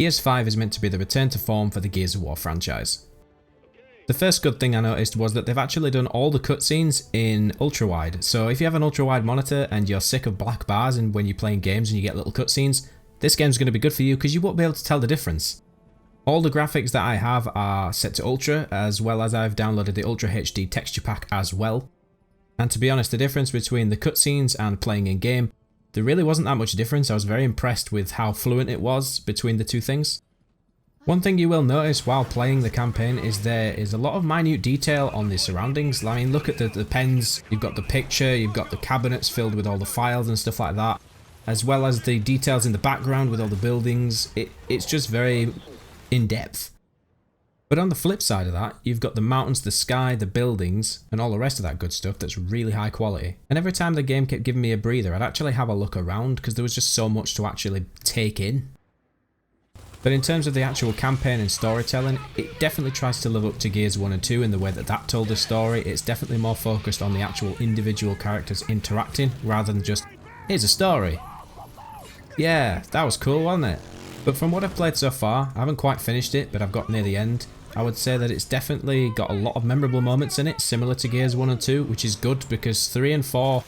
Gears 5 is meant to be the return to form for the Gears of War franchise. The first good thing I noticed was that they've actually done all the cutscenes in Ultrawide, so if you have an Ultrawide monitor and you're sick of black bars and when you're playing games and you get little cutscenes, this game's going to be good for you because you won't be able to tell the difference. All the graphics that I have are set to Ultra, as well as I've downloaded the Ultra HD texture pack as well. And to be honest, the difference between the cutscenes and playing in game, there really wasn't that much difference. I was very impressed with how fluent it was between the two things. One thing you will notice while playing the campaign is there is a lot of minute detail on the surroundings. I mean, look at the pens, you've got the picture, you've got the cabinets filled with all the files and stuff like that, as well as the details in the background with all the buildings. It's just very in-depth. But on the flip side of that, you've got the mountains, the sky, the buildings, and all the rest of that good stuff that's really high quality. And every time the game kept giving me a breather, I'd actually have a look around because there was just so much to actually take in. But in terms of the actual campaign and storytelling, it definitely tries to live up to Gears 1 and 2 in the way that that told the story. It's definitely more focused on the actual individual characters interacting rather than just, here's a story. Yeah, that was cool, wasn't it? But from what I've played so far, I haven't quite finished it, but I've got near the end. I would say that it's definitely got a lot of memorable moments in it, similar to Gears 1 and 2, which is good because 3 and 4,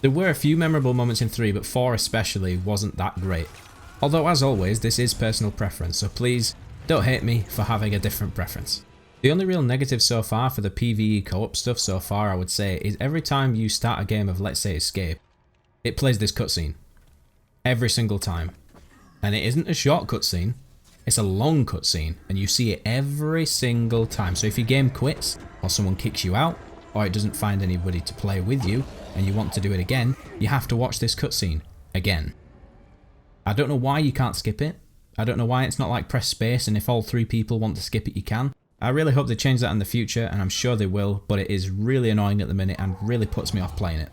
there were a few memorable moments in 3, but 4 especially wasn't that great. Although, as always, this is personal preference, so please don't hate me for having a different preference. The only real negative so far for the PvE co-op stuff so far, I would say, is every time you start a game of, let's say, Escape, it plays this cutscene. Every single time. And it isn't a short cutscene, it's a long cutscene, and you see it every single time. So if your game quits, or someone kicks you out, or it doesn't find anybody to play with you, and you want to do it again, you have to watch this cutscene again. I don't know why you can't skip it. I don't know why it's not like press space and if all 3 people want to skip it you can. I really hope they change that in the future and I'm sure they will, but it is really annoying at the minute and really puts me off playing it.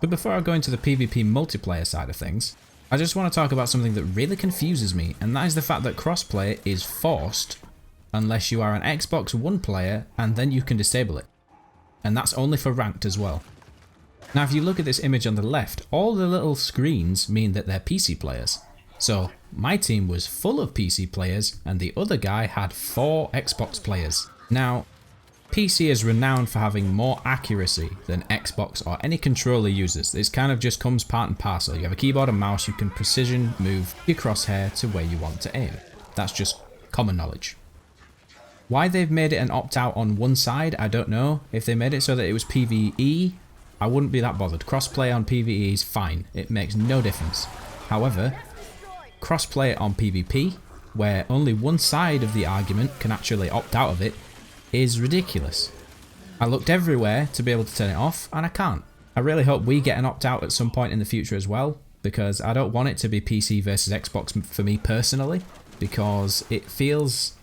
But before I go into the PvP multiplayer side of things, I just want to talk about something that really confuses me, and that is the fact that crossplay is forced unless you are an Xbox One player and then you can disable it. And that's only for ranked as well. Now if you look at this image on the left, all the little screens mean that they're PC players. So my team was full of PC players and the other guy had 4 Xbox players. Now PC is renowned for having more accuracy than Xbox or any controller uses. This kind of just comes part and parcel. You have a keyboard and mouse, you can precision move your crosshair to where you want to aim. That's just common knowledge. Why they've made it an opt-out on one side, I don't know. If they made it so that it was PvE, I wouldn't be that bothered. Crossplay on PvE is fine, it makes no difference. However, crossplay on PvP, where only one side of the argument can actually opt out of it, is ridiculous. I looked everywhere to be able to turn it off, and I can't. I really hope we get an opt-out at some point in the future as well, because I don't want it to be PC versus Xbox for me personally, because it feels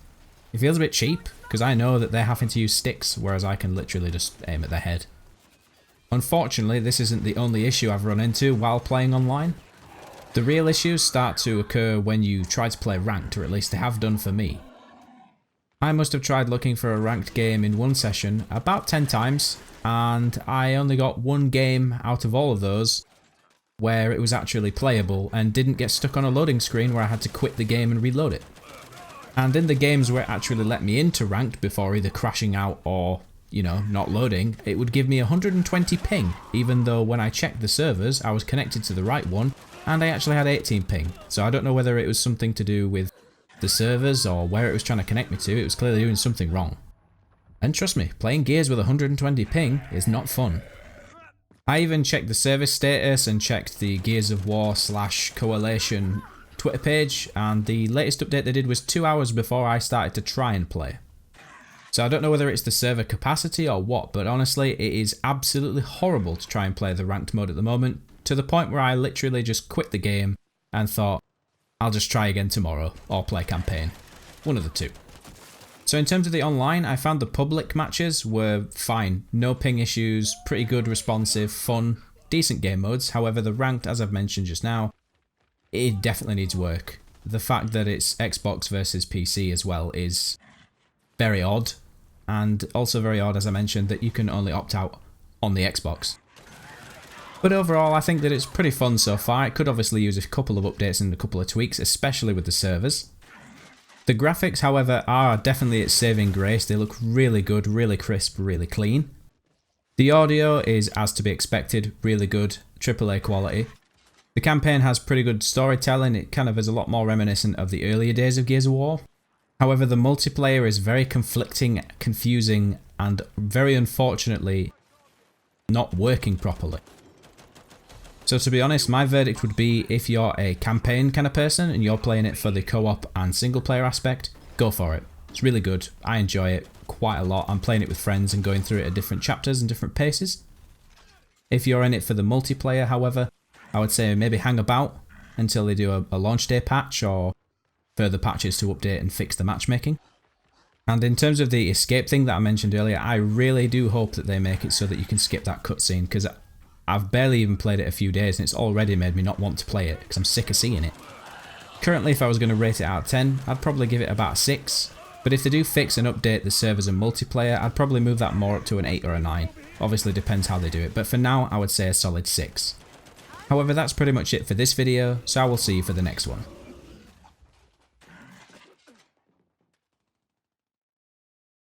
a bit cheap, because I know that they're having to use sticks, whereas I can literally just aim at their head. Unfortunately, this isn't the only issue I've run into while playing online. The real issues start to occur when you try to play ranked, or at least they have done for me. I must have tried looking for a ranked game in one session about 10 times, and I only got one game out of all of those where it was actually playable and didn't get stuck on a loading screen where I had to quit the game and reload it. And in the games where it actually let me into ranked before either crashing out or, not loading, it would give me 120 ping, even though when I checked the servers I was connected to the right one and I actually had 18 ping. So I don't know whether it was something to do with the servers or where it was trying to connect me to. It was clearly doing something wrong. And trust me, playing Gears with 120 ping is not fun. I even checked the service status and checked the Gears of War / Coalition Twitter page, and the latest update they did was 2 hours before I started to try and play. So I don't know whether it's the server capacity or what, but honestly it is absolutely horrible to try and play the ranked mode at the moment, to the point where I literally just quit the game and thought, I'll just try again tomorrow, or play campaign. One of the two. So in terms of the online, I found the public matches were fine. No ping issues, pretty good, responsive, fun, decent game modes. However, the ranked, as I've mentioned just now, it definitely needs work. The fact that it's Xbox versus PC as well is very odd. And also very odd, as I mentioned, that you can only opt out on the Xbox. But overall, I think that it's pretty fun so far. It could obviously use a couple of updates and a couple of tweaks, especially with the servers. The graphics, however, are definitely its saving grace. They look really good, really crisp, really clean. The audio is, as to be expected, really good, AAA quality. The campaign has pretty good storytelling. It kind of is a lot more reminiscent of the earlier days of Gears of War. However, the multiplayer is very conflicting, confusing, and very unfortunately not working properly. So to be honest, my verdict would be, if you're a campaign kind of person and you're playing it for the co-op and single player aspect, go for it. It's really good. I enjoy it quite a lot. I'm playing it with friends and going through it at different chapters and different paces. If you're in it for the multiplayer, however, I would say maybe hang about until they do a launch day patch or further patches to update and fix the matchmaking. And in terms of the escape thing that I mentioned earlier, I really do hope that they make it so that you can skip that cutscene, because I've barely even played it a few days and it's already made me not want to play it because I'm sick of seeing it. Currently, if I was going to rate it out of 10, I'd probably give it about a 6. But if they do fix and update the servers and multiplayer, I'd probably move that more up to an 8 or a 9. Obviously depends how they do it, but for now I would say a solid 6. However, that's pretty much it for this video, so I will see you for the next one.